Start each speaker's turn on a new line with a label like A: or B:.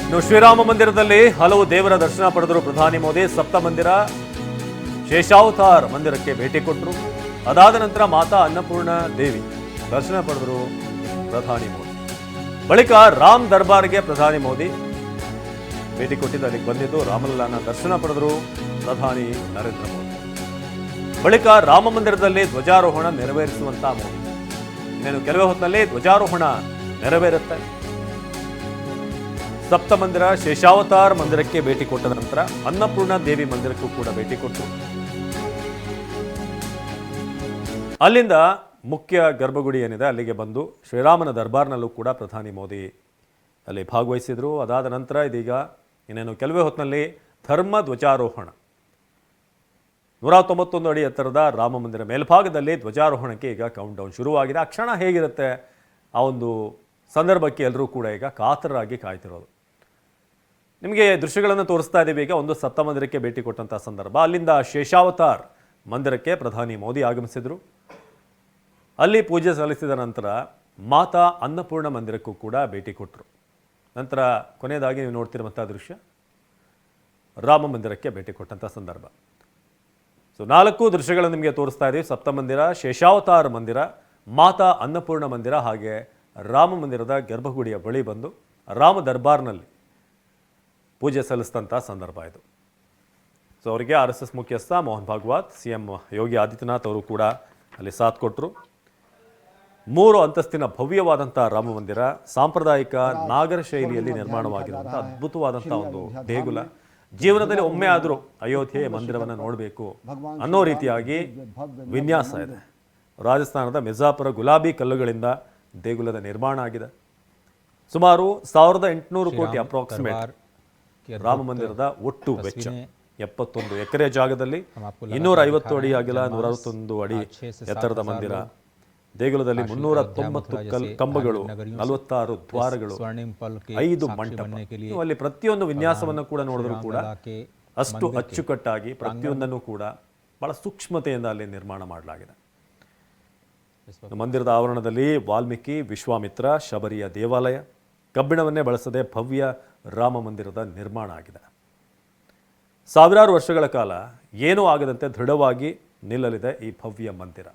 A: ಇನ್ನು ಶ್ರೀರಾಮ ಮಂದಿರದಲ್ಲಿ ಹಲವು ದೇವರ ದರ್ಶನ ಪಡೆದರು ಪ್ರಧಾನಿ ಮೋದಿ. ಸಪ್ತ ಮಂದಿರ ಶೇಷಾವತಾರ್ ಮಂದಿರಕ್ಕೆ ಭೇಟಿ ಕೊಟ್ಟರು. ಅದಾದ ನಂತರ ಮಾತಾ ಅನ್ನಪೂರ್ಣ ದೇವಿ ದರ್ಶನ ಪಡೆದರು ಪ್ರಧಾನಿ ಮೋದಿ. ಬಳಿಕ ರಾಮ್ ದರ್ಬಾರ್ಗೆ ಪ್ರಧಾನಿ ಮೋದಿ ಭೇಟಿ ಕೊಟ್ಟಿದ್ದು ಅಲ್ಲಿಗೆ ಬಂದಿದ್ದು ರಾಮಲಲ್ಲಾನ ದರ್ಶನ ಪಡೆದರು ಪ್ರಧಾನಿ ನರೇಂದ್ರ ಮೋದಿ. ಬಳಿಕ ರಾಮ ಮಂದಿರದಲ್ಲಿ ಧ್ವಜಾರೋಹಣ ನೆರವೇರಿಸುವಂತ ಮೋದಿ. ಇನ್ನೇನು ಕೆಲವೇ ಹೊತ್ತಿನಲ್ಲಿ ಧ್ವಜಾರೋಹಣ ನೆರವೇರುತ್ತೆ. ಸಪ್ತ ಮಂದಿರ ಶೇಷಾವತಾರ್ ಮಂದಿರಕ್ಕೆ ಭೇಟಿ ಕೊಟ್ಟ ನಂತರ ಅನ್ನಪೂರ್ಣ ದೇವಿ ಮಂದಿರಕ್ಕೂ ಕೂಡ ಭೇಟಿ ಕೊಟ್ಟರು. ಅಲ್ಲಿಂದ ಮುಖ್ಯ ಗರ್ಭಗುಡಿ ಏನಿದೆ ಅಲ್ಲಿಗೆ ಬಂದು ಶ್ರೀರಾಮನ ದರ್ಬಾರ್ನಲ್ಲೂ ಕೂಡ ಪ್ರಧಾನಿ ಮೋದಿ ಅಲ್ಲಿ ಭಾಗವಹಿಸಿದ್ರು. ಅದಾದ ನಂತರ ಇದೀಗ ಇನ್ನೇನು ಕೆಲವೇ ಹೊತ್ತಿನಲ್ಲಿ ಧರ್ಮ ಧ್ವಜಾರೋಹಣ 191 ಅಡಿ ಎತ್ತರದ ರಾಮ ಮಂದಿರ ಮೇಲ್ಭಾಗದಲ್ಲಿ ಧ್ವಜಾರೋಹಣಕ್ಕೆ ಈಗ ಕೌಂಟ್ ಡೌನ್ ಶುರುವಾಗಿದೆ. ಆ ಕ್ಷಣ ಹೇಗಿರುತ್ತೆ ಆ ಒಂದು ಸಂದರ್ಭಕ್ಕೆ ಎಲ್ಲರೂ ಕೂಡ ಈಗ ಕಾತರರಾಗಿ ಕಾಯ್ತಿರೋದು. ನಿಮಗೆ ದೃಶ್ಯಗಳನ್ನು ತೋರಿಸ್ತಾ ಇದ್ದೀವಿ. ಈಗ ಒಂದು ಸಪ್ತ ಮಂದಿರಕ್ಕೆ ಭೇಟಿ ಕೊಟ್ಟಂಥ ಸಂದರ್ಭ. ಅಲ್ಲಿಂದ ಶೇಷಾವತಾರ್ ಮಂದಿರಕ್ಕೆ ಪ್ರಧಾನಿ ಮೋದಿ ಆಗಮಿಸಿದರು. ಅಲ್ಲಿ ಪೂಜೆ ಸಲ್ಲಿಸಿದ ನಂತರ ಮಾತಾ ಅನ್ನಪೂರ್ಣ ಮಂದಿರಕ್ಕೂ ಕೂಡ ಭೇಟಿ ಕೊಟ್ಟರು. ನಂತರ ಕೊನೆಯದಾಗಿ ನೀವು ನೋಡ್ತಿರುವಂಥ ದೃಶ್ಯ ರಾಮ ಮಂದಿರಕ್ಕೆ ಭೇಟಿ ಕೊಟ್ಟಂಥ ಸಂದರ್ಭ. ಸೊ 4 ದೃಶ್ಯಗಳನ್ನು ನಿಮಗೆ ತೋರಿಸ್ತಾ ಇದ್ದೀವಿ. ಸಪ್ತ ಮಂದಿರ, ಶೇಷಾವತಾರ್ ಮಂದಿರ, ಮಾತಾ ಅನ್ನಪೂರ್ಣ ಮಂದಿರ, ಹಾಗೆ ರಾಮ ಮಂದಿರದ ಗರ್ಭಗುಡಿಯ ಬಳಿ ಬಂದು ರಾಮ ದರ್ಬಾರ್ನಲ್ಲಿ ಪೂಜೆ ಸಲ್ಲಿಸಿದಂಥ ಸಂದರ್ಭ ಇದು. ಸೊ ಅವರಿಗೆ RSS ಮುಖ್ಯಸ್ಥ ಮೋಹನ್ ಭಾಗವತ್, CM ಯೋಗಿ ಆದಿತ್ಯನಾಥ್ ಅವರು ಕೂಡ ಅಲ್ಲಿ ಸಾಥ್ ಕೊಟ್ಟರು. 3 ಅಂತಸ್ತಿನ ಭವ್ಯವಾದಂಥ ರಾಮ ಮಂದಿರ, ಸಾಂಪ್ರದಾಯಿಕ ನಾಗರ ಶೈಲಿಯಲ್ಲಿ ನಿರ್ಮಾಣವಾಗಿರುವಂಥ ಅದ್ಭುತವಾದಂಥ ಒಂದು ದೇಗುಲ. ಜೀವನದಲ್ಲಿ ಒಮ್ಮೆ ಆದರೂ ಅಯೋಧ್ಯೆ ಮಂದಿರವನ್ನು ನೋಡಬೇಕು ಅನ್ನೋ ರೀತಿಯಾಗಿ ವಿನ್ಯಾಸ ಇದೆ. ರಾಜಸ್ಥಾನದ ಮಿರ್ಜಾಪುರ ಗುಲಾಬಿ ಕಲ್ಲುಗಳಿಂದ ದೇಗುಲದ ನಿರ್ಮಾಣ ಆಗಿದೆ. ಸುಮಾರು 1800 ಕೋಟಿ ಅಪ್ರಾಕ್ಸಿಮೇಟ್ ರಾಮ ಮಂದಿರದ ಒಟ್ಟು ವೆಚ್ಚ. 71 ಎಕರೆ ಜಾಗದಲ್ಲಿ 250 ಅಡಿ ಅಗಲ, 161 ಅಡಿ ಎತ್ತರದ ಮಂದಿರ. ದೇಗುಲದಲ್ಲಿ 390 ಕಂಬಗಳು, 46 ದ್ವಾರಗಳು, 5 ಮಂಟಪ. ಅಲ್ಲಿ ಪ್ರತಿಯೊಂದು ವಿನ್ಯಾಸವನ್ನು ಕೂಡ ನೋಡಿದ್ರು ಕೂಡ ಅಷ್ಟು ಅಚ್ಚುಕಟ್ಟಾಗಿ ಪ್ರತಿಯೊಂದನ್ನು ಕೂಡ ಬಹಳ ಸೂಕ್ಷ್ಮತೆಯಿಂದ ಅಲ್ಲಿ ನಿರ್ಮಾಣ ಮಾಡಲಾಗಿದೆ. ಮಂದಿರದ ಆವರಣದಲ್ಲಿ ವಾಲ್ಮೀಕಿ, ವಿಶ್ವಾಮಿತ್ರ, ಶಬರಿಯ ದೇವಾಲಯ, ಕಬ್ಬಿಣವನ್ನೇ ಬಳಸದೆ ಭವ್ಯ ರಾಮ ಮಂದಿರದ ನಿರ್ಮಾಣ ಆಗಿದೆ. ಸಾವಿರಾರು ವರ್ಷಗಳ ಕಾಲ ಏನೂ ಆಗದಂತೆ ದೃಢವಾಗಿ ನಿಲ್ಲಲಿದೆ ಈ ಭವ್ಯ ಮಂದಿರ.